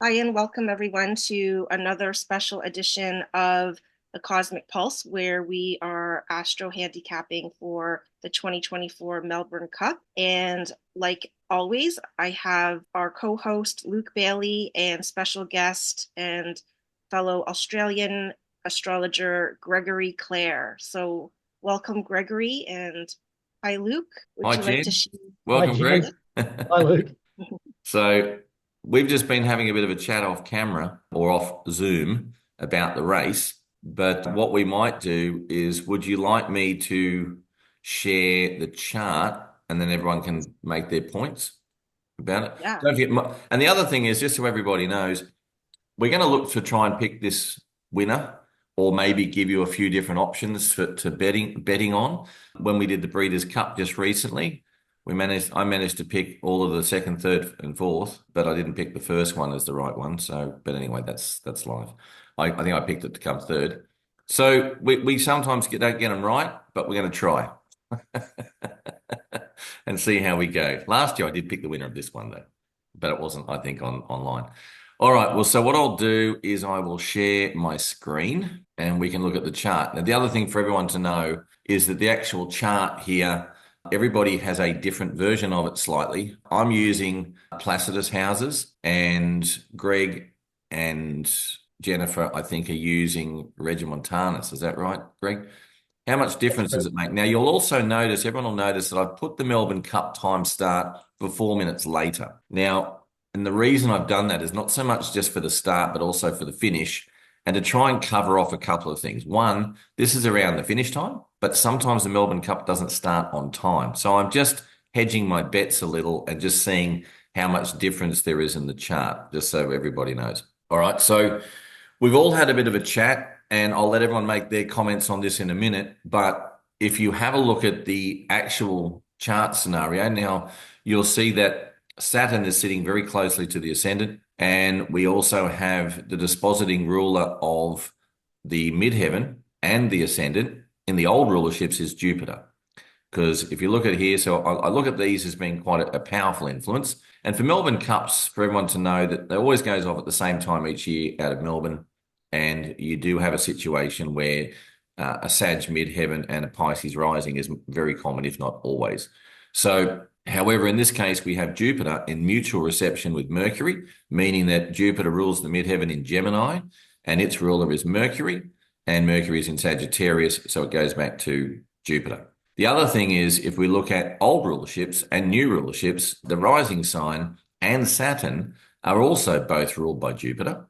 Hi, and welcome everyone to another special edition of the Cosmic Pulse, where we are astro handicapping for the 2024 Melbourne Cup. And like always, I have our co-host Luke Bayley and special guest and fellow Australian astrologer Gregory Clare. So welcome, Gregory, and hi, Luke. Would Hi, you like to Jen. share? Hi, Welcome, Jen. Greg. Hi, Luke. So, we've just been having a bit of a chat off camera or off Zoom about the race. But what we might do is, would you like me to share the chart and then everyone can make their points about it? Yeah. Don't forget, and the other thing is, just so everybody knows, we're going to look to try and pick this winner, or maybe give you a few different options to betting on. When we did the Breeders' Cup just recently, I managed to pick all of the second, third, and fourth, but I didn't pick the first one as the right one. So, but anyway, that's life. I think I picked it to come third. So we sometimes don't get them right, but we're going to try and see how we go. Last year I did pick the winner of this one though, but it wasn't, I think, online. All right. Well, so what I'll do is I will share my screen and we can look at the chart. Now, the other thing for everyone to know is that the actual chart here, everybody has a different version of it slightly. I'm using Placidus houses, and Greg and Jennifer, I think, are using Regiomontanus. Is that right, Greg? How much That's difference does correct. it make? Now, you'll also notice, everyone will notice that I've put the Melbourne Cup time start for 4 minutes later. Now, and the reason I've done that is not so much just for the start, but also for the finish, and to try and cover off a couple of things. One, this is around the finish time, but sometimes the Melbourne Cup doesn't start on time. So I'm just hedging my bets a little and just seeing how much difference there is in the chart, just so everybody knows. All right. So we've all had a bit of a chat, and I'll let everyone make their comments on this in a minute. But if you have a look at the actual chart scenario, now you'll see that Saturn is sitting very closely to the ascendant, and we also have the dispositing ruler of the midheaven and the ascendant in the old rulerships is Jupiter. Because if you look at here, so I look at these as being quite a powerful influence. And for Melbourne Cups, for everyone to know that it always goes off at the same time each year out of Melbourne. And you do have a situation where a Sag midheaven and a Pisces rising is very common, if not always. So, however, in this case, we have Jupiter in mutual reception with Mercury, meaning that Jupiter rules the midheaven in Gemini, and its ruler is Mercury, and Mercury is in Sagittarius, so it goes back to Jupiter. The other thing is, if we look at old rulerships and new rulerships, the rising sign and Saturn are also both ruled by Jupiter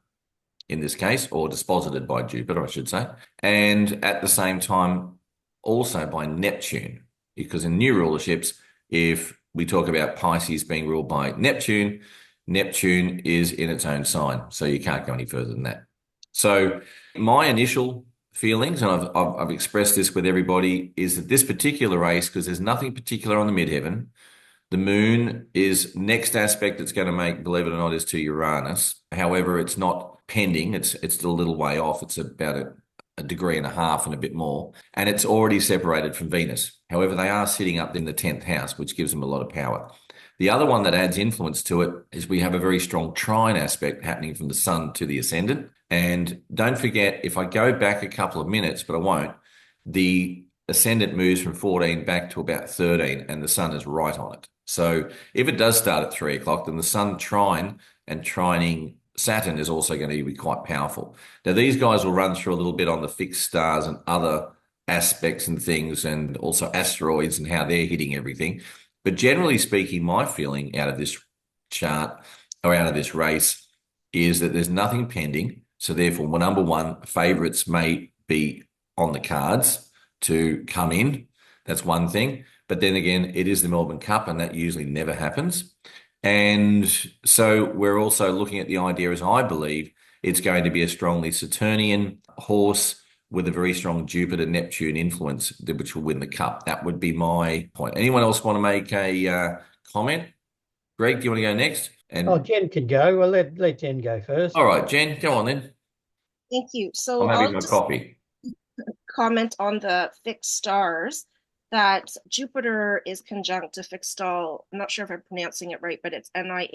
in this case, or disposited by Jupiter, I should say, and at the same time also by Neptune. Because in new rulerships, if we talk about Pisces being ruled by Neptune, Neptune is in its own sign, so you can't go any further than that. So my initial feelings, and I've expressed this with everybody, is that this particular race, because there's nothing particular on the midheaven, the moon is next aspect it's going to make, believe it or not, is to Uranus. However, it's not pending. It's still a little way off. It's about a degree and a half and a bit more. And it's already separated from Venus. However, they are sitting up in the 10th house, which gives them a lot of power. The other one that adds influence to it is we have a very strong trine aspect happening from the sun to the ascendant. And don't forget, if I go back a couple of minutes, but I won't, the ascendant moves from 14 back to about 13, and the sun is right on it. So if it does start at 3 o'clock, then the sun trine and trining Saturn is also going to be quite powerful. Now, these guys will run through a little bit on the fixed stars and other aspects and things, and also asteroids and how they're hitting everything. But generally speaking, my feeling out of this chart or out of this race is that there's nothing pending. So therefore, well, number one, favourites may be on the cards to come in. That's one thing. But then again, it is the Melbourne Cup, and that usually never happens. And so we're also looking at the idea, as I believe, it's going to be a strongly Saturnian horse with a very strong Jupiter Neptune influence, which will win the cup. That would be my point. Anyone else want to make a comment? Greg, do you want to go next? Oh, And Jen can go. Well, let Jen go all first. right, Jen, go on then. Thank you. So I'm having I'll my just coffee. comment on the fixed stars that Jupiter is conjunct to fixed star. I'm not sure if I'm pronouncing it right, but it's Nihr,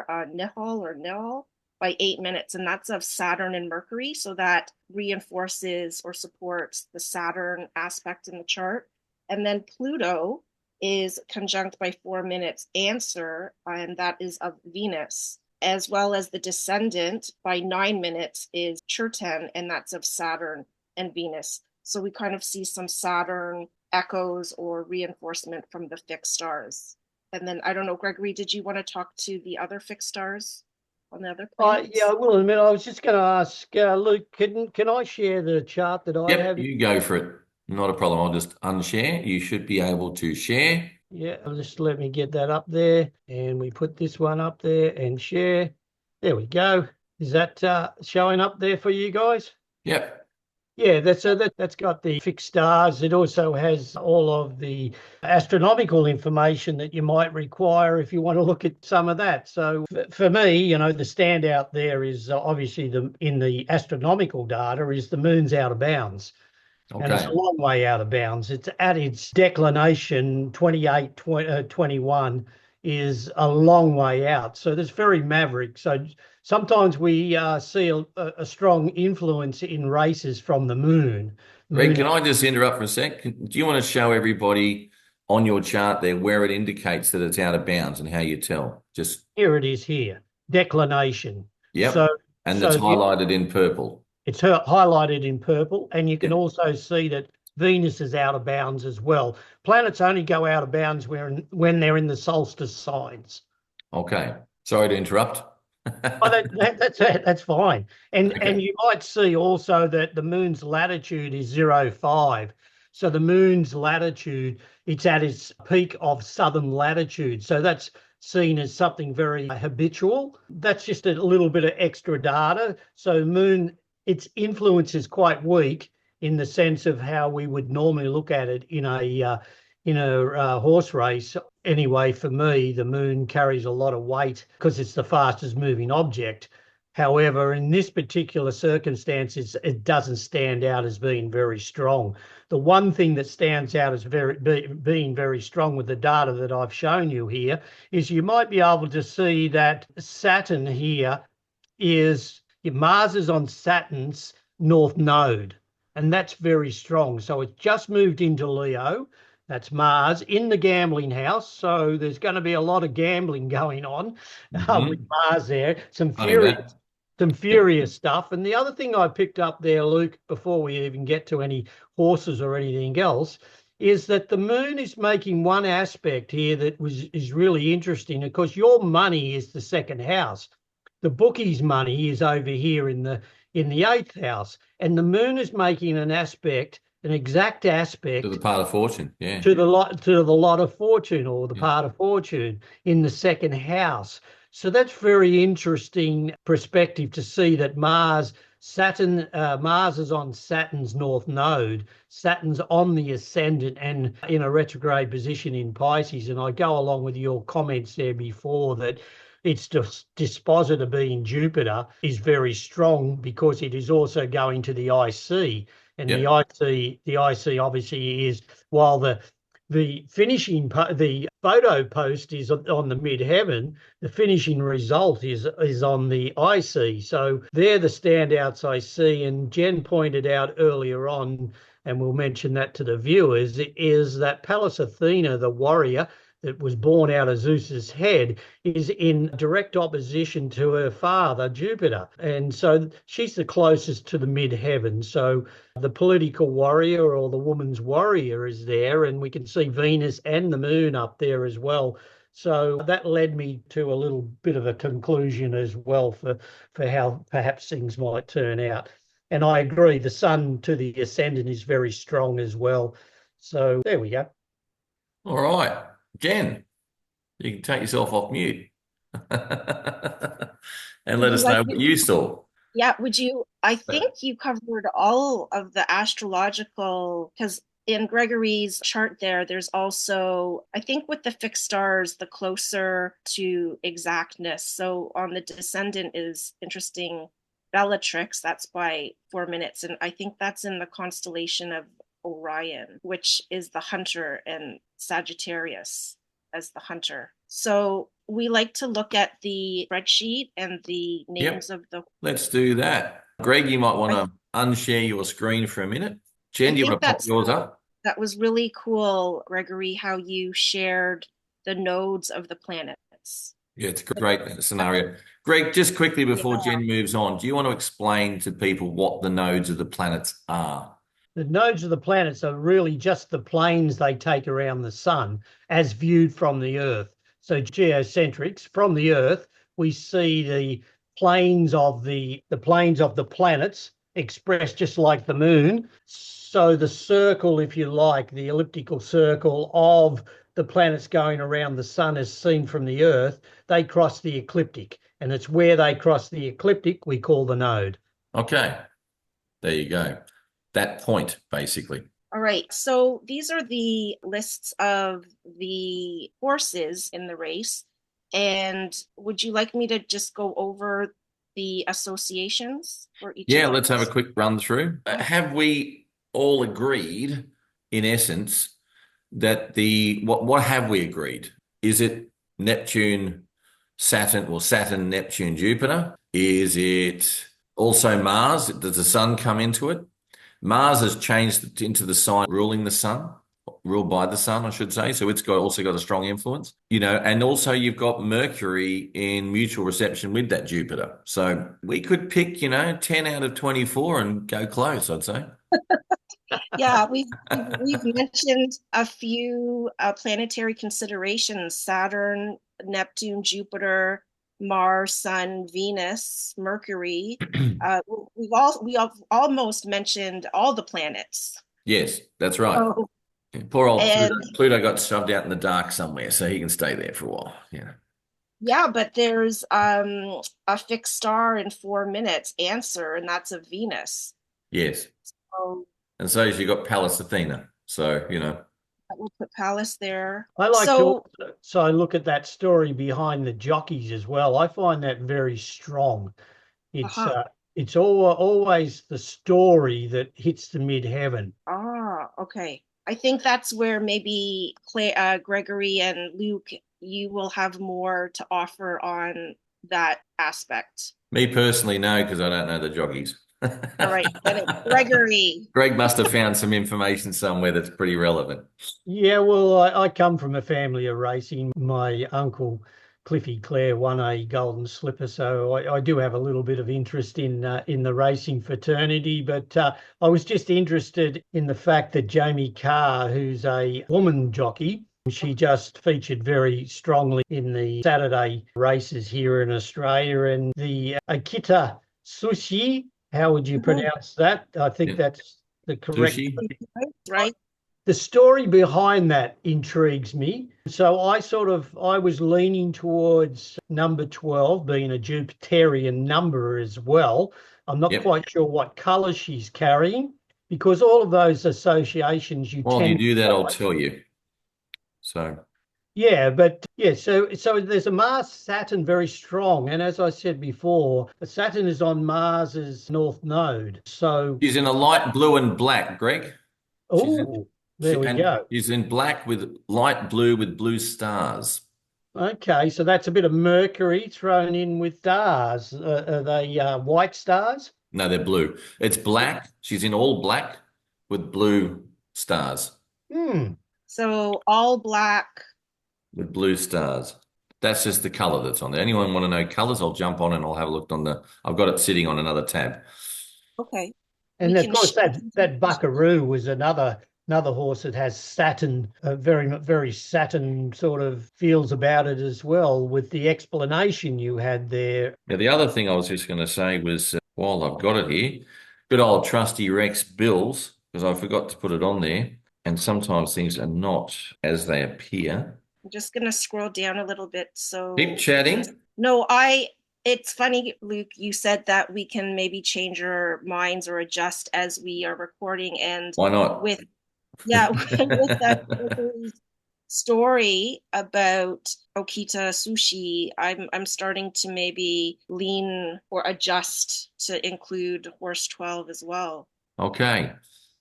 Nihal or Nihal. by 8 minutes, and that's of Saturn and Mercury. So that reinforces or supports the Saturn aspect in the chart. And then Pluto is conjunct by 4 minutes Answer, and that is of Venus, as well as the descendant by 9 minutes is Churten, and that's of Saturn and Venus. So we kind of see some Saturn echoes or reinforcement from the fixed stars. And then I don't know, Gregory, did you want to talk to the other fixed stars on the other planets? Yeah, I will admit, I was just going to ask Luke, can I share the chart that I Yep, have? you go for it. Not a problem. I'll just unshare. You should be able to share. Yeah, just let me get that up there, and we put this one up there and share. There we go. Is that showing up there for you guys? Yep. Yeah, that's got the fixed stars. It also has all of the astronomical information that you might require if you want to look at some of that. So for me, the standout there is obviously in the astronomical data is the moon's out of bounds. And it's Okay. a long way out of bounds. It's at its declination, 28, 21 is a long way out. So that's very maverick. So sometimes we see a strong influence in races from the moon. Greg, Moon, can I just interrupt for a sec? Do you want to show everybody on your chart there where it indicates that it's out of bounds and how you tell? Just, here it is here, declination. So, yep. And it's so highlighted in purple. it's highlighted in purple, and you can Yep. also see that Venus is out of bounds as well. Planets only go out of bounds when they're in the solstice signs. Okay. Sorry to interrupt. Oh, that's fine. And Okay. you might see also that the moon's latitude is 0.5. So the moon's latitude, it's at its peak of southern latitude. So that's seen as something very habitual. That's just a little bit of extra data. So moon, its influence is quite weak in the sense of how we would normally look at it in a horse race. Anyway, for me, the moon carries a lot of weight because it's the fastest moving object. However, in this particular circumstances, it doesn't stand out as being very strong. The one thing that stands out as being very strong with the data that I've shown you here is you might be able to see that Saturn here is Mars is on Saturn's north node, and that's very strong. So it's just moved into Leo. That's Mars in the gambling house. So there's going to be a lot of gambling going on with Mhm. Mars there. Funny that. Some Yep. furious stuff. And the other thing I picked up there, Luke, before we even get to any horses or anything else, is that the moon is making one aspect here that is really interesting. Of course, your money is the second house. The bookie's money is over here in the eighth house, and the moon is making an exact To the aspect part of fortune. Yeah. to the lot of fortune or the Yeah. part of fortune in the second house. So that's very interesting perspective to see that Mars is on Saturn's north node. Saturn's on the ascendant and in a retrograde position in Pisces. And I go along with your comments there before that its dispositor being Jupiter is very strong because it is also going to the IC. And Yep. the IC obviously is, while the photo post is on the midheaven, the finishing result is on the IC. So they're the standouts I see. And Jen pointed out earlier on, and we'll mention that to the viewers, is that Pallas Athena, the warrior that was born out of Zeus's head, is in direct opposition to her father, Jupiter. And so she's the closest to the midheaven. So the political warrior or the woman's warrior is there, and we can see Venus and the moon up there as well. So that led me to a little bit of a conclusion as well for how perhaps things might turn out. And I agree, the sun to the ascendant is very strong as well. So there we go. All right. Jen, you can take yourself off mute and Would let you us like know me? what you saw. Yeah, would you? I But think you covered all of the astrological, because in Gregory's chart there, there's also, I think with the fixed stars, the closer to exactness. So on the descendant is interesting, Bellatrix, that's by 4 minutes. And I think that's in the constellation of Orion, which is the hunter, and Sagittarius as the hunter. So we like to look at the spreadsheet and the Yep, names of the. let's do that. Greg, you might want I, to unshare your screen for a minute. I Jen, do you think want to pop yours up? that was really cool, Gregory, how you shared the nodes of the planets. Yeah, it's a great scenario. Greg, just quickly Yeah. before Jen moves on, do you want to explain to people what the nodes of the planets are? The nodes of the planets are really just the planes they take around the sun as viewed from the Earth. So geocentrics, from the Earth, we see the planes of the planes of the planets expressed just like the moon. So the circle, if you like, the elliptical circle of the planets going around the sun as seen from the Earth, they cross the ecliptic. And it's where they cross the ecliptic we call the node. Okay, there you go. That point, basically. All right. So these are the lists of the horses in the race. And would you like me to just go over the associations for each of Yeah, the let's have a horses? quick run through. Have we all agreed, in essence, that what have we agreed? Is it Neptune, Saturn, or Saturn, Neptune, Jupiter? Is it also Mars? Does the sun come into it? Mars has changed into the sign ruling the sun, ruled by the sun, I should say. So it's also got a strong influence, and also you've got Mercury in mutual reception with that Jupiter. So we could pick, 10 out of 24 and go close, I'd say. Yeah, we've mentioned a few planetary considerations: Saturn, Neptune, Jupiter, Mars, Sun, Venus, Mercury. We have almost mentioned all the planets. Yes, that's right. Oh, Poor old Pluto. and Pluto got shoved out in the dark somewhere, so he can stay there for a while. Yeah. yeah, but there's a fixed star in 4 minutes answer, and that's a Venus. Yes. So And so you got Pallas Athena. So. that will put Pallas there. I like to So also look at that story behind the jockeys as well. I find that very strong. It's aha. always the story that hits the midheaven. Okay. I think that's where maybe Gregory and Luke, you will have more to offer on that aspect. Me personally, no, because I don't know the jockeys. All right, then it's Gregory. Greg must have found some information somewhere that's pretty relevant. Yeah, well, I come from a family of racing. My uncle Cliffy Clare won a golden slipper, so I do have a little bit of interest in the racing fraternity. But I was just interested in the fact that Jamie Carr, who's a woman jockey, she just featured very strongly in the Saturday races here in Australia, and the Akita Sushi. How would you Mhm. pronounce that? I think Yeah. that's the correct. Sushi? Right? The story behind that intrigues me. So I was leaning towards number 12 being a Jupiterian number as well. I'm not Yep. quite sure what colour she's carrying because all of those associations you While you tend do to that, I'll like. tell you. So, Yeah, but yeah, so there's a Mars Saturn very strong. And as I said before, Saturn is on Mars's north node. So, she's in a light blue and black, Greg. She's in, oh, there we and go. she's in black with light blue with blue stars. Okay, so that's a bit of Mercury thrown in with stars. Are they white stars? No, they're blue. It's black. She's in all black with blue stars. Hmm. So all black. With blue stars. That's just the color that's on there. Anyone want to know colors? I'll jump on and I'll have a look I've got it sitting on another tab. Okay. We And of can course, that Buckaroo was another horse that has Saturn, very Saturn sort of feels about it as well. With the explanation you had there. Now, the other thing I was just going to say was, while I've got it here, good old trusty Rex Bills, because I forgot to put it on there. And sometimes things are not as they appear. I'm just gonna scroll down a little bit Keep so we can. chatting. No, it's funny, Luke, you said that we can maybe change our minds or adjust as we are recording. And Why not? with yeah, with that story about Okita Sushi, I'm starting to maybe lean or adjust to include horse 12 as well. Okay.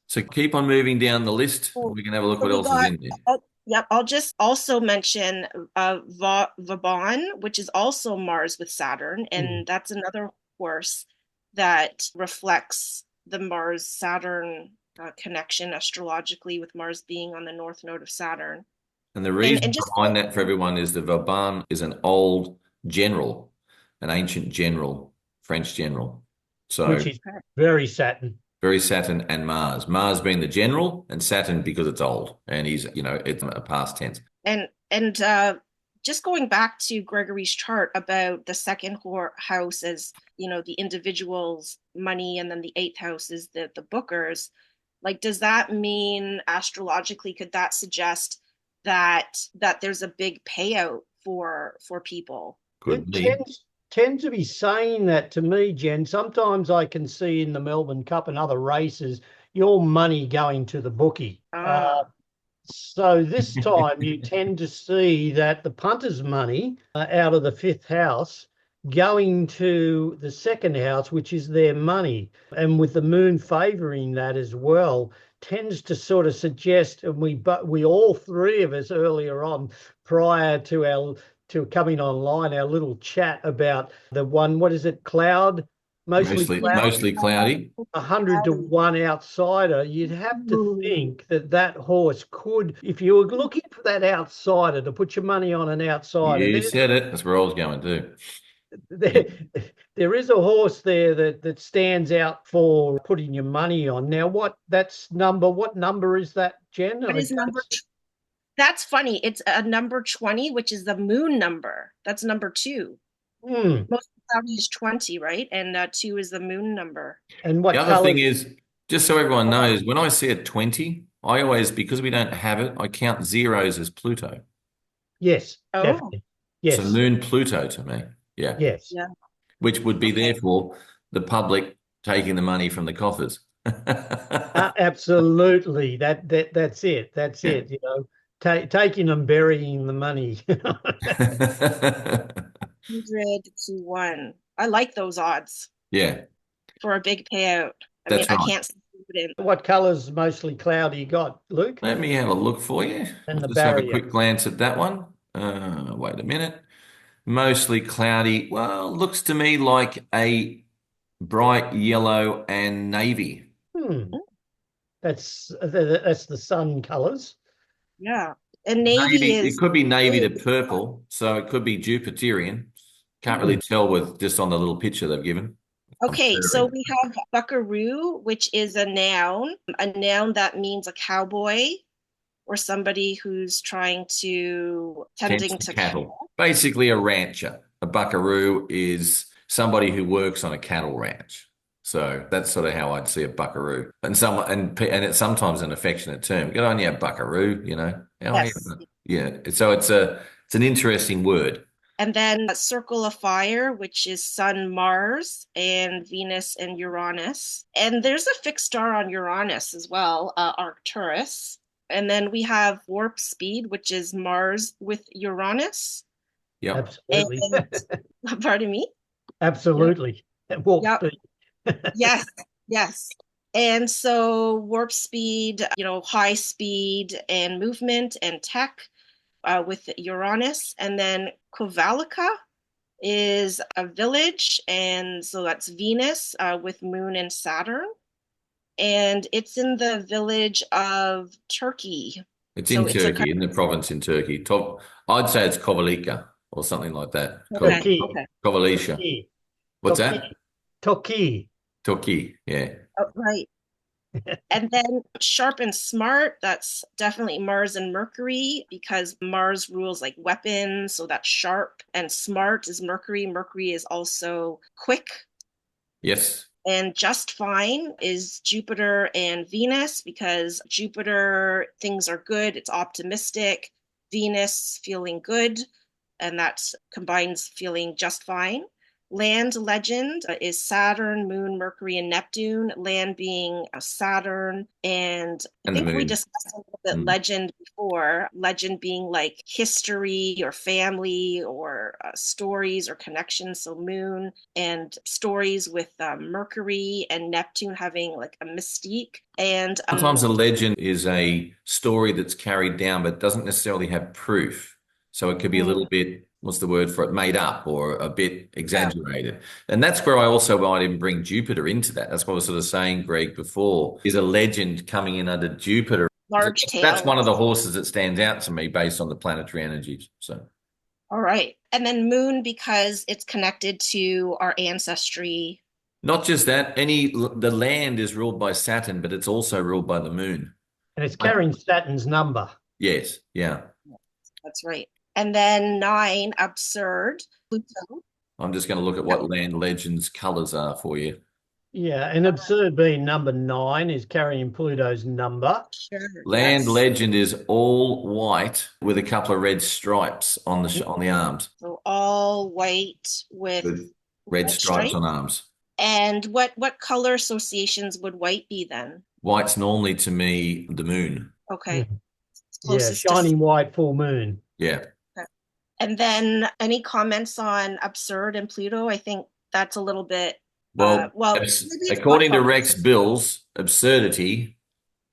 So keep on moving down the list. So, We can have a look so what we else is got in there. Yep, I'll just also mention Vauban, which is also Mars with Saturn, Hmm. and that's another horse that reflects the Mars-Saturn connection astrologically, with Mars being on the north node of Saturn. And the And reason just behind that for everyone is that Vauban is an old general, an ancient general, French general. So Which is very Saturn. very Saturn and Mars. Mars being the general and Saturn because it's old and it's a past tense. and just going back to Gregory's chart about the second house as, the individual's money, and then the eighth house is the bookers. Like, does that mean astrologically, could that suggest that there's a big payout for people? Could It be. tends to be saying that to me, Jen. Sometimes I can see in the Melbourne Cup and other races your money going to the bookie. Ah, So this time you tend to see that the punter's money out of the fifth house going to the second house, which is their money. And with the moon favoring that as well, tends to sort of suggest, and we all three of us earlier on, prior to coming online, our little chat about the one, what is it, cloud, mostly Mostly, cloud, mostly cloudy. 100-1 outsider. You'd have to ooh, think that that horse could, if you were looking for that outsider to put your money on an outsider, You said it. That's where I was going to. Yeah. there, there is a horse there that stands out for putting your money on. Now, what number is that, Jen? what I is don't number? see. That's funny. It's a number 20, which is the moon number. That's number two. Hmm. Most cloudy is 20, right? And two is the moon number. And The what other color? thing is, just so everyone knows, when I see a 20, I always, because we don't have it, I count zeros as Pluto. Yes, Oh, definitely. So Yes, Moon Pluto to me. Yeah. yes. yeah. Which would be Okay. therefore the public taking the money from the coffers. Absolutely. That's it. That's Yeah. it. Taking and burying the money. 100 to 1. I like those odds Yeah, for a big payout. I mean, that's I right. can't see it in. What colours mostly cloudy you got, Luke? Let me have a look for you. And We'll the just have a barrier. quick glance at that one. Wait a minute. Mostly cloudy. Well, looks to me like a bright yellow and navy. Hmm. That's the sun colours. Yeah. And navy Navy, it is could be navy to blue. purple, so it could be Jupiterian. Can't Hmm. really tell with just on the little picture they've given. I'm Okay, so furthering. we have buckaroo, which is a noun that means a cowboy or somebody who's trying to Tends tending to to cattle. cattle. Basically, a rancher. A buckaroo is somebody who works on a cattle ranch. So that's sort of how I'd see a buckaroo. And it's sometimes an affectionate term. Good on you, buckaroo. How are you? Yes. Yeah. So it's an interesting word. And then a circle of fire, which is Sun, Mars, and Venus and Uranus. And there's a fixed star on Uranus as well, Arcturus. And then we have warp speed, which is Mars with Uranus. Yep. Absolutely. And pardon me? Yep. Absolutely. At warp Yep. speed. Yes. Yes. And so warp speed, high speed and movement and tech with Uranus. And then Kovalica is a village, and so that's Venus with Moon and Saturn, and it's in the village of Turkey. It's So in it's a kind Turkey, in the province in Turkey. I'd say it's Kovalika or something like that. of okay, Toki. okay, Kovalisha. Toki. What's Toki. that? Toki. Turkey. Yeah. oh, right. And then sharp and smart, that's definitely Mars and Mercury, because Mars rules like weapons, so that's sharp, and smart is Mercury. Mercury is also quick. Yes. And just fine is Jupiter and Venus, because Jupiter, things are good, it's optimistic. Venus, feeling good, and that combines feeling just fine. Land legend is Saturn, Moon, Mercury, and Neptune. Land being Saturn. And I And the think we moon. discussed a little bit legend before. Legend being like history or family or stories or connections. So moon and stories with Mercury and Neptune having like a mystique. And Sometimes a legend is a story that's carried down, but doesn't necessarily have proof. So it could be a little bit, what's the word for it, made up or a bit yeah, exaggerated. And that's where I also might even bring Jupiter into that. That's what I was sort of saying, Greg, before. Is a legend coming in under Jupiter? large That's one of tales. the horses that stands out to me based on the planetary energies. So All right. And then moon because it's connected to our ancestry. not just that, the land is ruled by Saturn, but it's also ruled by the moon. And it's carrying Saturn's number. Yes, yeah. That's right. And then 9, absurd, Pluto. I'm just going to look at what land legends colors are for you. Yeah, and absurd being number 9 is carrying Pluto's number. Sure. Land Yes. legend is all white with a couple of red stripes on the arms. So all white with Red stripes on arms. And what color associations would white be then? White's normally to me the moon. Okay. Yeah, shining white full moon. Yeah. Okay. And then any comments on absurd and Pluto? I think that's a little bit Well, according to Rex Bill's, absurdity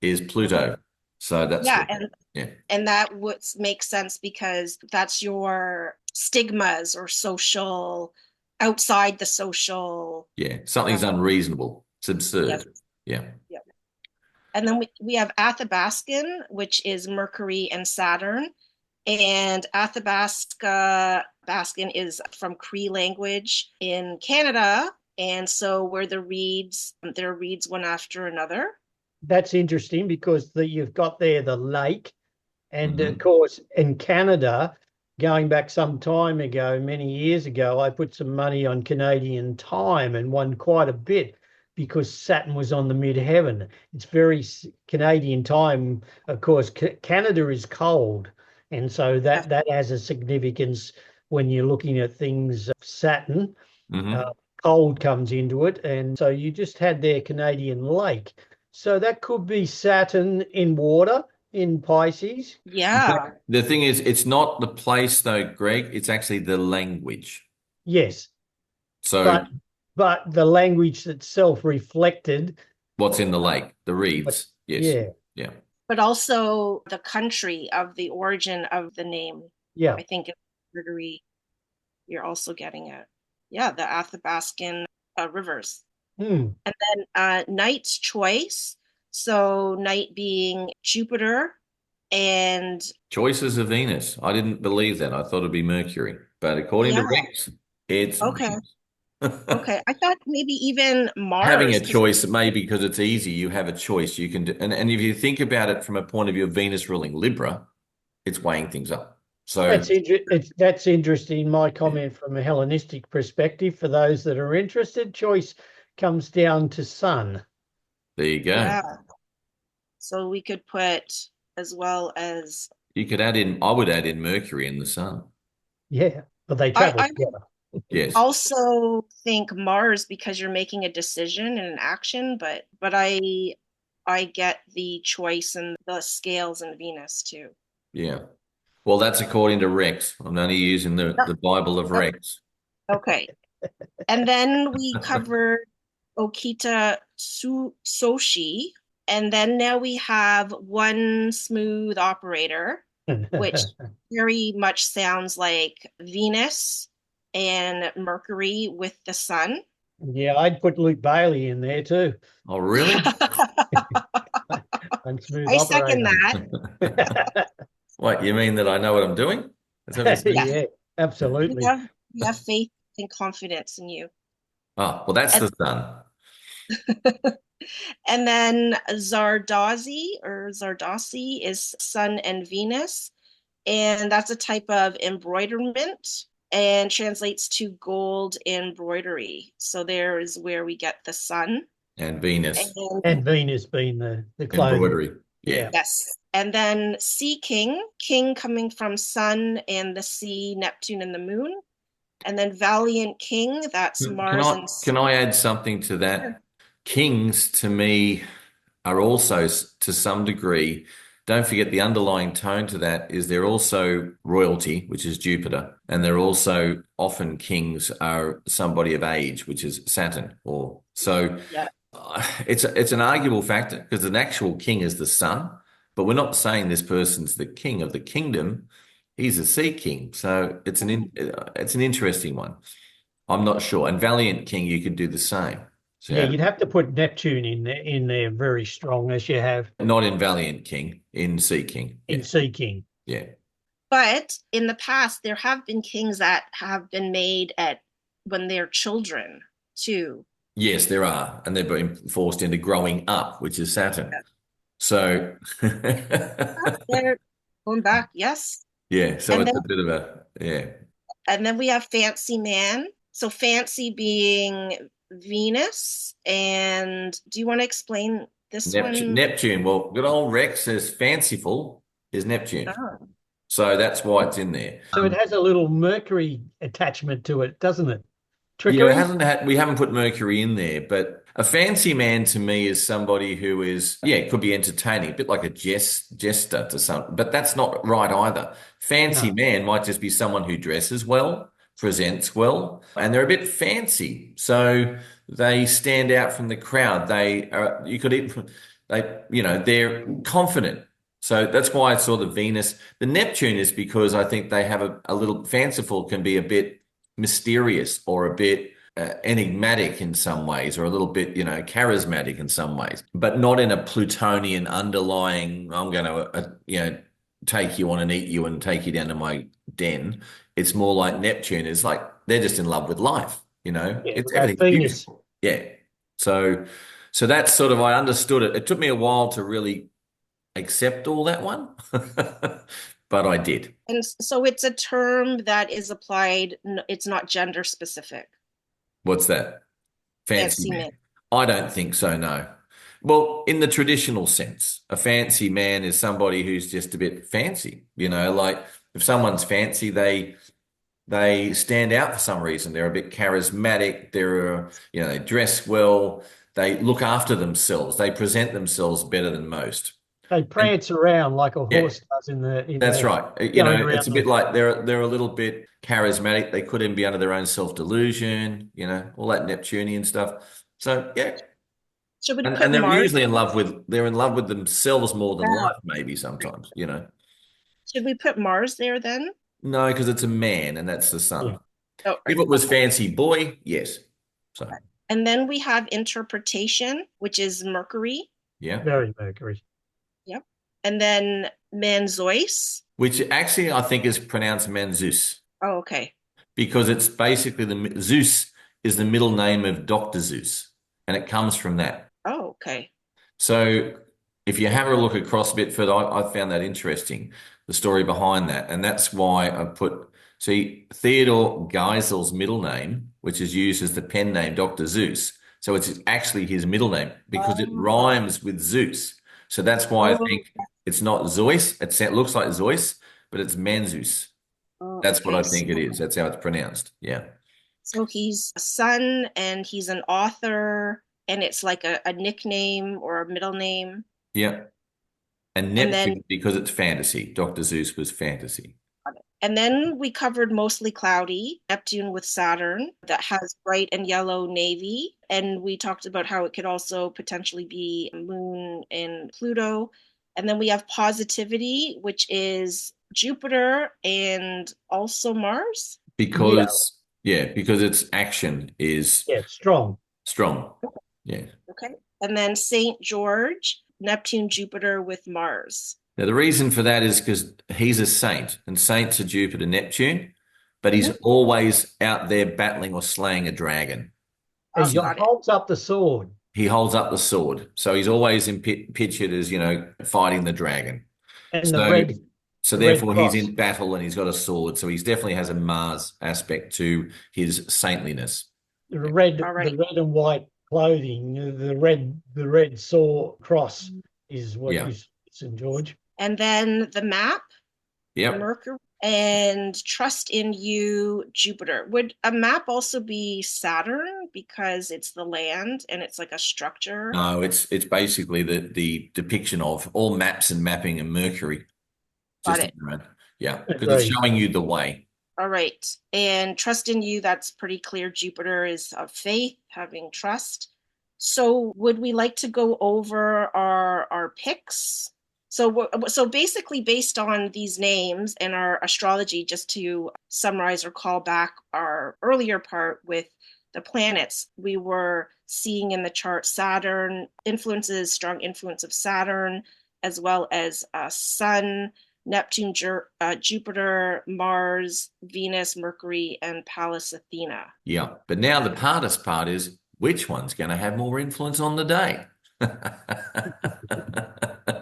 is Pluto. So that's and that would make sense because that's your stigmas or social outside the social. Yeah, something's unreasonable. It's absurd. Yeah. And then we have Athabascan, which is Mercury and Saturn. And Athabascan is from Cree language in Canada. And so where there are reeds one after another. That's interesting because you've got there the lake. And of course, in Canada, going back some time ago, many years ago, I put some money on Canadian time and won quite a bit because Saturn was on the midheaven. It's very Canadian time. Of course, Canada is cold. And so that has a significance when you're looking at things. Saturn, cold comes into it. And so you just had their Canadian lake. So that could be Saturn in water in Pisces. Yeah. The thing is, it's not the place though, Greg. It's actually the language. Yes. So, but the language itself reflected what's in the lake, the reeds. Yes. Yeah. But also the country of the origin of the name. Yeah. I think in Gregory, you're also getting it. Yeah, the Athabascan rivers. And then Knight's choice. So Knight being Jupiter and choices of Venus. I didn't believe that. I thought it'd be Mercury, but according to Rex, it's okay. Okay, I thought maybe even Mars. Having a choice, maybe because it's easy. You have a choice. You can do, and if you think about it from a point of view of Venus ruling Libra, it's weighing things up. So that's interesting. My comment from a Hellenistic perspective, for those that are interested, choice comes down to sun. There you go. Yeah. So we could put as well as you could add in. I would add in Mercury and the sun. Yeah, but they travel together. Yes. Also think Mars because you're making a decision and an action, but I get the choice and the scales in Venus too. Yeah. Well, that's according to Rex. I'm only using the Bible of Rex. Okay. And then we covered Okita Soshi. And then now we have one smooth operator, which very much sounds like Venus and Mercury with the sun. Yeah, I'd put Luke Bayley in there too. Oh, really? I second that. What, you mean that I know what I'm doing? Yeah, absolutely. We have faith and confidence in you. Oh, well, that's the sun. And then Zardozi is Sun and Venus. And that's a type of embroiderment and translates to gold embroidery. So there is where we get the sun. And Venus. And Venus being the clothing. Embroidery. Yeah. Yes. And then Sea King coming from Sun and the sea, Neptune and the moon. And then Valiant King, that's Can Mars I and can I add something to Sure. that? Kings to me are also to some degree, don't forget the underlying tone to that is they're also royalty, which is Jupiter, and they're also often kings are somebody of age, which is Saturn. Or so Yeah. it's an arguable factor because an actual king is the sun, but we're not saying this person's the king of the kingdom. He's a sea king, so it's an interesting one. I'm not sure. And Valiant King, you could do the same. So Yeah, you'd have to put Neptune in there very strong as you have not in Valiant King, in Sea King. in Yeah, Sea King. yeah. But in the past, there have been kings that have been made at when they're children too. Yes, there are, and they've been forced into growing up, which is Saturn. So, They're going back, yes. yeah. So And it's then a bit of a yeah. we have Fancy Man. So Fancy being Venus. And do you want to explain this Neptune. one? Neptune. Well, good old Rex says fanciful is Neptune, Oh, so that's why it's in there. So it has a little Mercury attachment to it, doesn't it? Yeah, Trickery? we haven't put Mercury in there, but a fancy man to me is somebody who is, yeah, it could be entertaining, a bit like a jester to some, but that's not right either. Fancy No. man might just be someone who dresses well, presents well, and they're a bit fancy. So they stand out from the crowd. They are, you could even, they're confident. So that's why I saw the Venus. The Neptune is because I think they have a little fanciful can be a bit mysterious or a bit enigmatic in some ways, or a little bit, charismatic in some ways, but not in a Plutonian underlying, I'm going to, take you on and eat you and take you down to my den. It's more like Neptune is like, they're just in love with life, Yeah, it's without everything's Venus. beautiful. Yeah. So that's sort of, I understood it. It took me a while to really accept all that one, but I did. and so it's a term that is applied, it's not gender specific. What's that? Fancy Fancy man. Man. I don't think so, no. Well, in the traditional sense, a fancy man is somebody who's just a bit fancy, like if someone's fancy, they stand out for some reason. They're a bit charismatic, they dress well, they look after themselves, they present themselves better than most. They And prance around like a yeah, horse does in that's the right. going It's around a bit the like they're a little bit charismatic. They could even be under their own self-delusion, all that Neptunian stuff. So yeah. Should we And put they're Mars? usually they're in love with themselves more than Yeah. life, maybe sometimes. Should we put Mars there then? No, because it's a man and that's the sun. yeah. Oh, If right. it was fancy boy, yes. So And then we have interpretation, which is Mercury. yeah. Very Mercury. Yep. And then Manzois. Which actually I think is pronounced Manzus Oh, okay. because it's basically Zeus is the middle name of Dr. Zeus, and it comes from that. Oh, okay. So if you have a look across a bit further, I found that interesting, the story behind that. And that's why see, Theodore Geisel's middle name, which is used as the pen name Dr. Zeus. So it's actually his middle name because it Oh, rhymes with Zeus. So that's why I oh, think it's not Zeus. It looks like Zeus, but it's Manzus. oh, That's what okay. I think it is. That's how it's pronounced. Yeah. So he's a son and he's an author, and it's like a nickname or a middle name. Yeah. And And then Neptune, because it's fantasy. Dr. Zeus was fantasy. we covered mostly cloudy, Neptune with Saturn that has bright and yellow navy. And we talked about how it could also potentially be Moon and Pluto. And then we have positivity, which is Jupiter and also Mars. Yeah, Because its action is yeah, strong. strong. Yeah. Okay. And then Saint George, Neptune, Jupiter with Mars. Now, the reason for that is because he's a saint, and saints are Jupiter, Neptune, but he's Mhm. always out there battling or slaying a dragon. Oh, He got it. holds up the sword. He holds up the sword. So he's always pictured as, fighting the dragon. And So, so the red therefore he's cross. in battle and he's got a sword. So he's definitely has a Mars aspect to his saintliness. All right. The red and white clothing, the red sword cross is what Yeah. is St. George. And then the map, Yep. Mercury And trust in you, Jupiter. Would a map also be Saturn because it's the land and it's like a structure? No, it's basically the depiction of all maps and mapping and Mercury Got just it. around. Yeah, because it's Agreed. showing you the way. All right. And trust in you, that's pretty clear. Jupiter is of faith, having trust. So would we like to go over our picks? So basically based on these names and our astrology, just to summarize or call back our earlier part with the planets, we were seeing in the chart Saturn influences, strong influence of Saturn, as well as Sun, Neptune, Jupiter, Mars, Venus, Mercury, and Pallas Athena. Yeah, but now the hardest part is which one's going to have more influence on the day?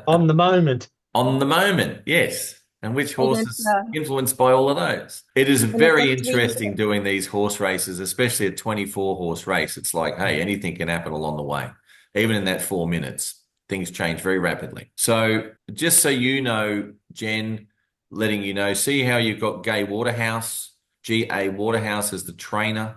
On the moment. On the moment, yes. And which And horse it's is influenced by all of those? It is and it's very actually interesting doing these horse races, especially a 24 horse race. It's like, hey, anything can happen along the way. Even in that 4 minutes, things change very rapidly. So just so you know, Jen, letting you know, see how you've got Gay Waterhouse, G.A. Waterhouse as the trainer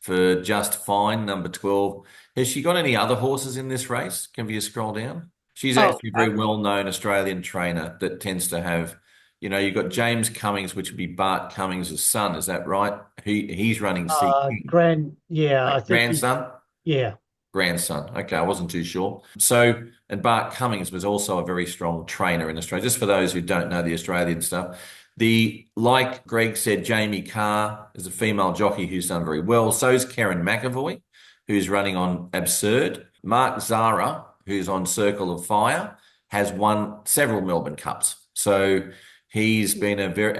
for Just Fine, number 12. Has she got any other horses in this race? Can you scroll down? She's oh actually a very well-known Australian trainer that tends to have, you've got James Cummings, which would be Bart Cummings' son. Is that right? He's running Sea King. Yeah, I think Grandson? yeah. Grandson. Okay, I wasn't too sure. So, and Bart Cummings was also a very strong trainer in Australia. Just for those who don't know the Australian stuff, like Greg said, Jamie Carr is a female jockey who's done very well. So is Karen McAvoy, who's running on Absurd. Mark Zara, who's on Circle of Fire, has won several Melbourne Cups. So he's been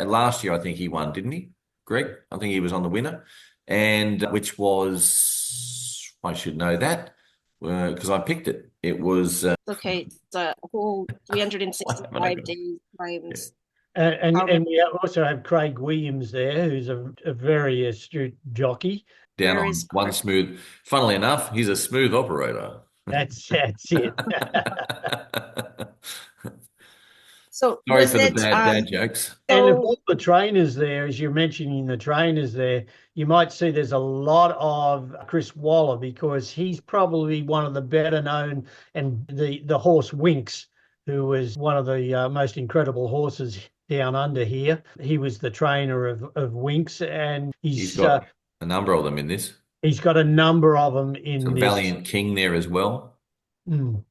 last year I think he won, didn't he, Greg? I think he was on the winner, and which was, I should know that because I picked it. It was okay. It's a whole one minute 365 ago. days Yeah. times And how many and we also have Craig Williams there, who's a very astute jockey. Down where on is one smooth. Funnily enough, he's a smooth operator. That's it. so Sorry was for the it bad dad jokes. And of so all the trainers there, as you're mentioning the trainers there, you might see there's a lot of Chris Waller because he's probably one of the better known, and the horse Winks, who was one of the most incredible horses down under here. He was the trainer of Winks, and He's got a number of them in this. he's got a number of them in Some this. Valiant King there as well. Mm.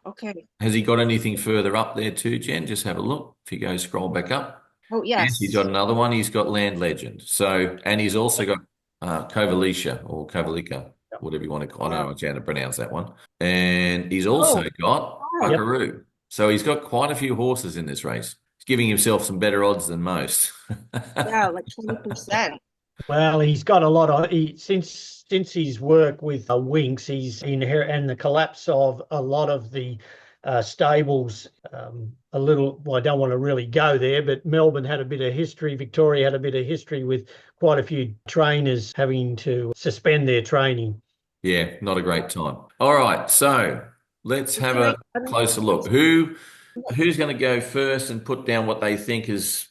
okay. Has he got anything further up there too, Jen? Just have a look. If you go scroll back up. Oh Yes, he's got yes. another one. He's got Land Legend. So, and he's also got Kovalica or Kovalika, whatever you want to call it. I don't know how to pronounce that one. And he's also Oh, got oh, Yep. Buckaroo. So he's got quite a few horses in this race. He's giving himself some better odds than most. yeah, like 20%. Well, he's got a lot of since his work with Winks, he's inherit and the collapse of a lot of the stables. A little, well, I don't want to really go there, but Melbourne had a bit of history. Victoria had a bit of history with quite a few trainers having to suspend their training. Yeah, not a great time. All right, so let's have Can I, a closer look. Who's going to go first and put down what they think is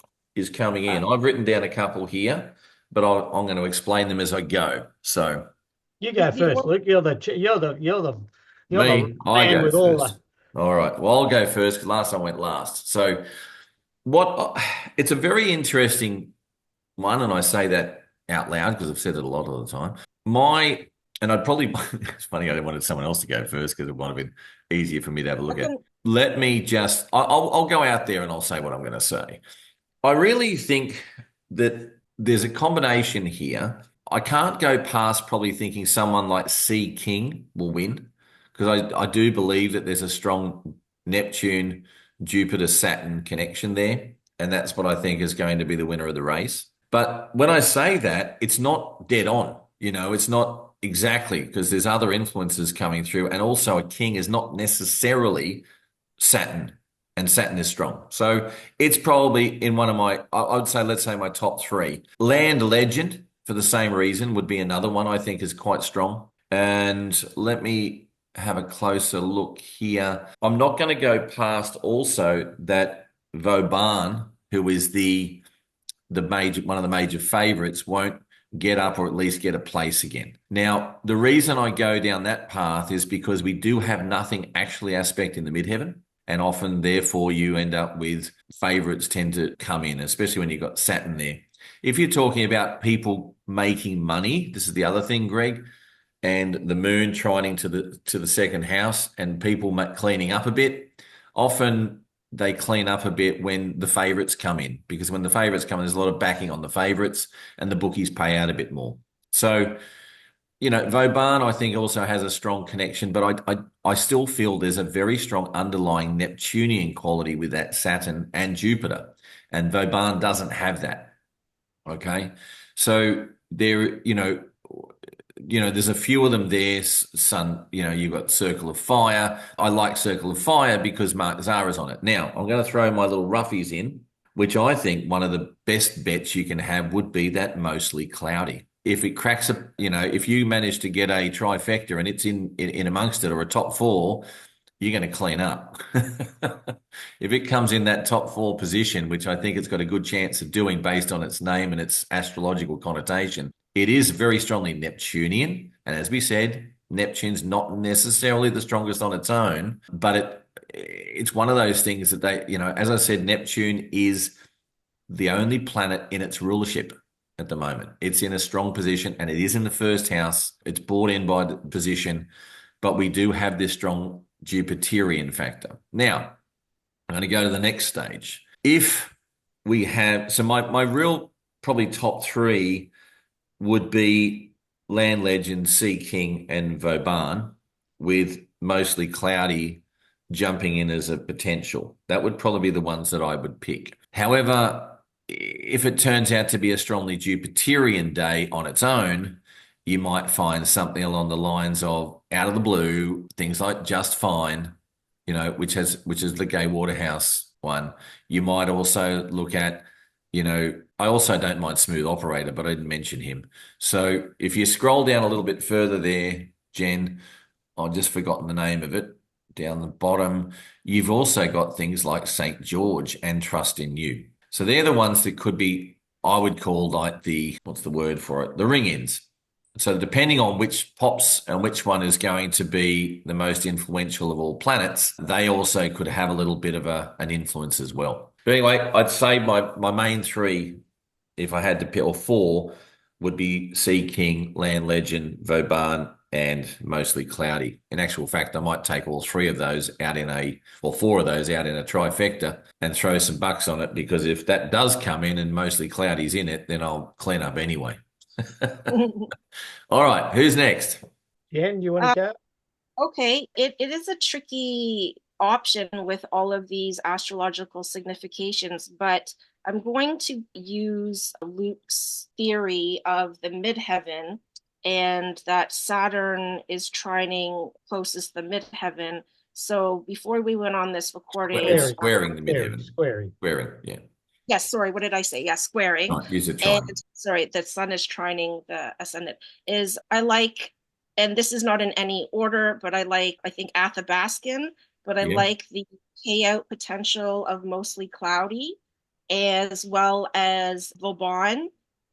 coming in? I've written down a couple here, but I'm going to explain them as I go. So You go the first, or- Luke. You're the me, I man go with all the. first. All right. Well, I'll go first because last time I went last. So what? It's a very interesting one, and I say that out loud because I've said it a lot of the time. And I'd probably, it's funny, I wanted someone else to go first because it would have been easier for me to have a look at. Let me just, I'll go out there and I'll say what I'm going to say. I really think that there's a combination here. I can't go past probably thinking someone like Sea King will win because I do believe that there's a strong Neptune, Jupiter, Saturn connection there. And that's what I think is going to be the winner of the race. But when I say that, it's not dead on. It's not exactly because there's other influences coming through. And also a king is not necessarily Saturn, and Saturn is strong. So it's probably in one of I would say, let's say my top three. Land Legend, for the same reason, would be another one I think is quite strong. And let me have a closer look here. I'm not going to go past also that Vauban, who is one of the major favourites, won't get up or at least get a place again. Now, the reason I go down that path is because we do have nothing actually aspect in the midheaven. And often, therefore, you end up with favourites tend to come in, especially when you've got Saturn there. If you're talking about people making money, this is the other thing, Greg, and the moon trining to the second house and people cleaning up a bit, often they clean up a bit when the favourites come in, because when the favourites come in, there's a lot of backing on the favourites and the bookies pay out a bit more. So, Vauban, I think, also has a strong connection, but I still feel there's a very strong underlying Neptunian quality with that Saturn and Jupiter, and Vauban doesn't have that. Okay, so there, there's a few of them there. You've got Circle of Fire. I like Circle of Fire because Mark Zara's on it. Now, I'm going to throw my little roughies in, which I think one of the best bets you can have would be that Mostly Cloudy. If it cracks if you manage to get a trifecta and it's in amongst it, or a top four, you're going to clean up. If it comes in that top four position, which I think it's got a good chance of doing based on its name and its astrological connotation, it is very strongly Neptunian. And as we said, Neptune's not necessarily the strongest on its own, but it's one of those things that as I said, Neptune is the only planet in its rulership at the moment. It's in a strong position and it is in the first house. It's brought in by the position, but we do have this strong Jupiterian factor. Now, I'm going to go to the next stage. If we have, so my real probably top three would be Land Legend, Sea King, and Vauban, with Mostly Cloudy jumping in as a potential. That would probably be the ones that I would pick. However, if it turns out to be a strongly Jupiterian day on its own, you might find something along the lines of Out of the Blue, things like Just Fine, which is the Gay Waterhouse one. You might also look at, I also don't mind Smooth Operator, but I didn't mention him. So if you scroll down a little bit further there, Jen, I've just forgotten the name of it, down the bottom, you've also got things like St. George and Trust in You. So they're the ones that could be, I would call like what's the word for it? The ring ins. So depending on which pops and which one is going to be the most influential of all planets, they also could have a little bit of an influence as well. But anyway, I'd say my main three, if I had to pick, or four, would be Sea King, Land Legend, Vauban, and Mostly Cloudy. In actual fact, I might take all three of those out four of those out in a trifecta and throw some bucks on it, because if that does come in and Mostly Cloudy's in it, then I'll clean up anyway. All right, who's next? Jen, you want to go? Okay, it is a tricky option with all of these astrological significations, but I'm going to use Luke's theory of the midheaven, and that Saturn is trining closest the midheaven. So before we went on this recording, squaring the midheaven. Squaring, yeah. Yes, sorry, what did I say? Yes, squaring. Right, use a trine. And sorry, the sun is trining the ascendant. I like, and this is not in any order, but I think Athabascan, but I like the payout potential of Mostly Cloudy, as well as Vauban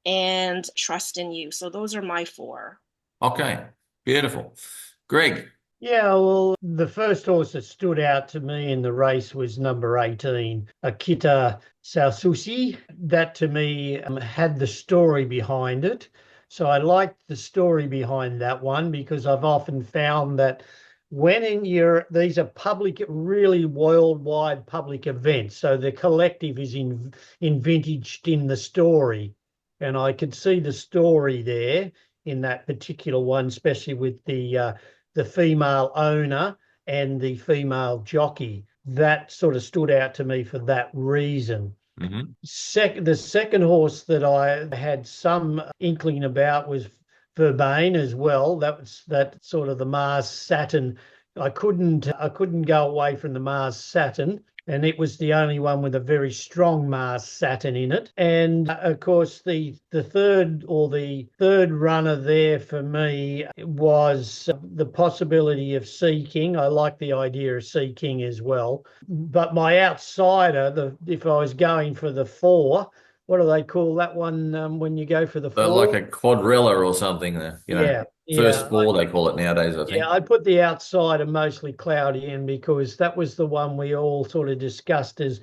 and Trust in You. So those are my four. Okay, beautiful. Greg. Yeah, well, the first horse that stood out to me in the race was number 18, Akita Saususi. That to me had the story behind it. So I liked the story behind that one, because I've often found that these are public, really worldwide public events. So the collective is invintaged in the story. And I could see the story there in that particular one, especially with the female owner and the female jockey. That sort of stood out to me for that reason. Mm-hmm. The second horse that I had some inkling about was Vauban as well. That sort of the Mars Saturn. I couldn't go away from the Mars Saturn, and it was the only one with a very strong Mars Saturn in it. And of course, the third runner there for me was the possibility of Sea King. I like the idea of Sea King as well. But my outsider, if I was going for the four, what do they call that one when you go for the four? Like a quadrilla or something there, Yeah, first yeah. four they call it nowadays, I think. Yeah, I put the outsider mostly cloudy in because that was the one we all sort of discussed as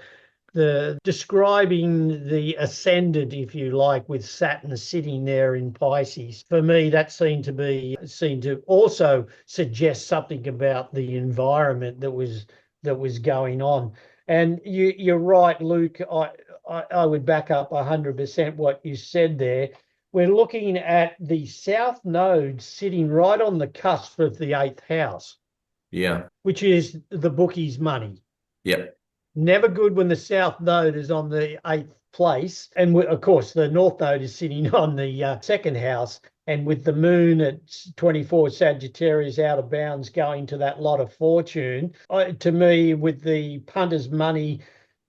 the describing the ascendant, if you like, with Saturn sitting there in Pisces. For me, that seemed to also suggest something about the environment that was going on. And you're right, Luke. I would back up 100% what you said there. We're looking at the South Node sitting right on the cusp of the eighth house, Yeah. which is the bookie's money. Yep. Never good when the South Node is on the eighth place. And of course, the North Node is sitting on the second house. And with the moon at 24 Sagittarius out of bounds going to that lot of fortune, to me, with the punter's money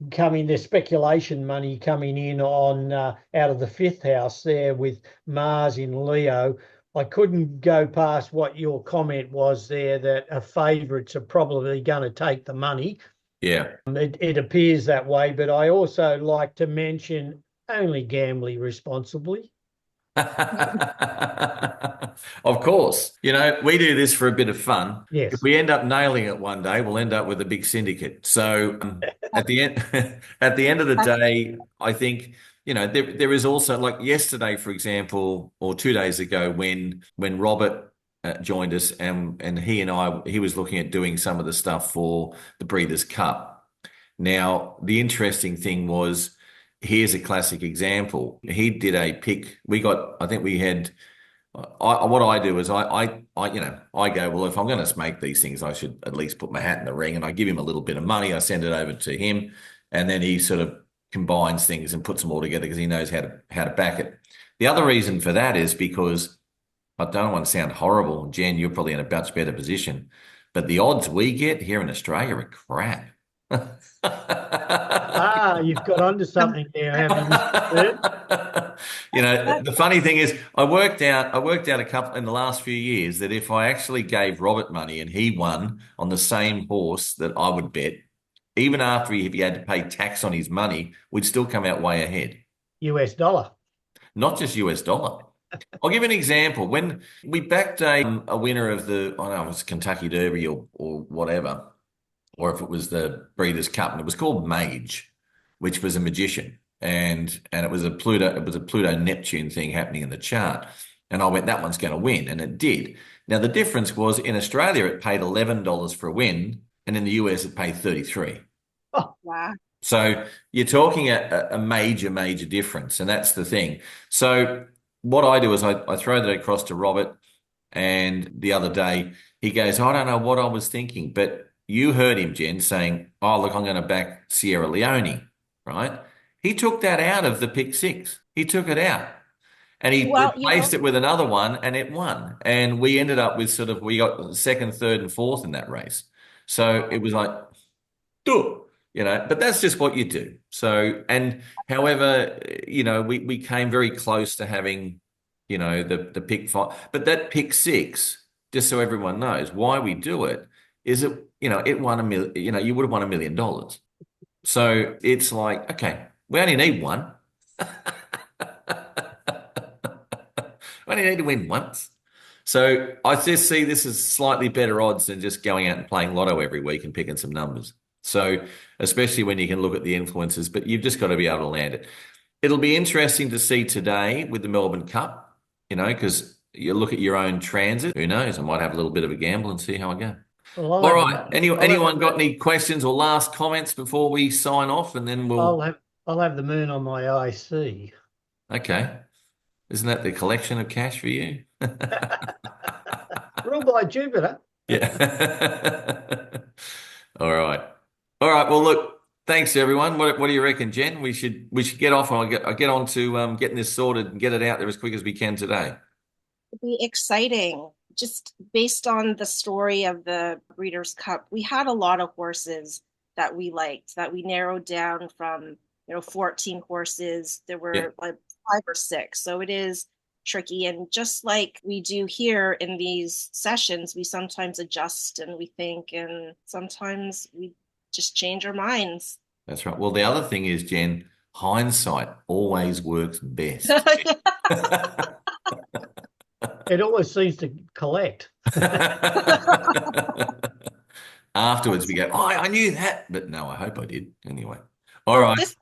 the speculation money coming in on out of the fifth house there with Mars in Leo, I couldn't go past what your comment was there that favourites are probably going to take the money. Yeah. It appears that way, but I also like to mention only gambling responsibly. Of course. We do this for a bit of fun. Yes. If we end up nailing it one day, we'll end up with a big syndicate. So at the end at the end of the day, I think, there is also, like yesterday, for example, or 2 days ago when Robert joined us and he was looking at doing some of the stuff for the Breeders' Cup. Now, the interesting thing was, here's a classic example. He did a pick. What I do is I go, well, if I'm going to make these things, I should at least put my hat in the ring, and I give him a little bit of money. I send it over to him, and then he sort of combines things and puts them all together because he knows how to back it. The other reason for that is because I don't want to sound horrible. Jen, you're probably in a much better position, but the odds we get here in Australia are crap. You've got onto something there, haven't you? The funny thing is, I worked out a couple in the last few years that if I actually gave Robert money and he won on the same horse that I would bet, even after if he had to pay tax on his money, we'd still come out way ahead. US dollar. Not just US dollar. I'll give you an example. When we backed a winner of it was Kentucky Derby or whatever, or if it was the Breeders' Cup, and it was called Mage, which was a magician, and it was a Pluto Neptune thing happening in the chart, and I went, that one's going to win, and it did. Now the difference was, in Australia it paid $11 for a win, and in the US it paid 33. Oh, wow. So you're talking a major difference, and that's the thing. So what I do is I throw that across to Robert, and the other day he goes, I don't know what I was thinking, but you heard him, Jen, saying, oh, look, I'm going to back Sierra Leone, right? He took that out of the pick six. He took it out. And he replaced it with another one, and it won. And we ended up with we got second, third, and fourth in that race. So it was like, but that's just what you do. So, and however, we came very close to having, the pick five. But that pick six, just so everyone knows why we do it, is it won $1 million, you would have won $1 million. So it's like, okay, we only need one. We only need to win once. So I just see this as slightly better odds than just going out and playing lotto every week and picking some numbers. So especially when you can look at the influences, but you've just got to be able to land it. It'll be interesting to see today with the Melbourne Cup, because you look at your own transit. Who knows? I might have a little bit of a gamble and see how I go. Well, all right. Anyone got any questions or last comments before we sign off, and then I'll have the moon on my IC. Okay. Isn't that the collection of cash for you? Ruled by Jupiter. Yeah. All right. Well, look, thanks everyone. What do you reckon, Jen? We should get off, and I'll get on to getting this sorted and get it out there as quick as we can today. It'll be exciting. Just based on the story of the Breeders' Cup, we had a lot of horses that we liked, that we narrowed down from, 14 horses. There Yeah, were like 5 or 6. So it is tricky. And just like we do here in these sessions, we sometimes adjust and we think, and sometimes we just change our minds. that's right. Well, the other thing is, Jen, hindsight always works best. It always seems to collect. Afterwards, we go, oh, I knew that, but no, I hope I did anyway. All right. This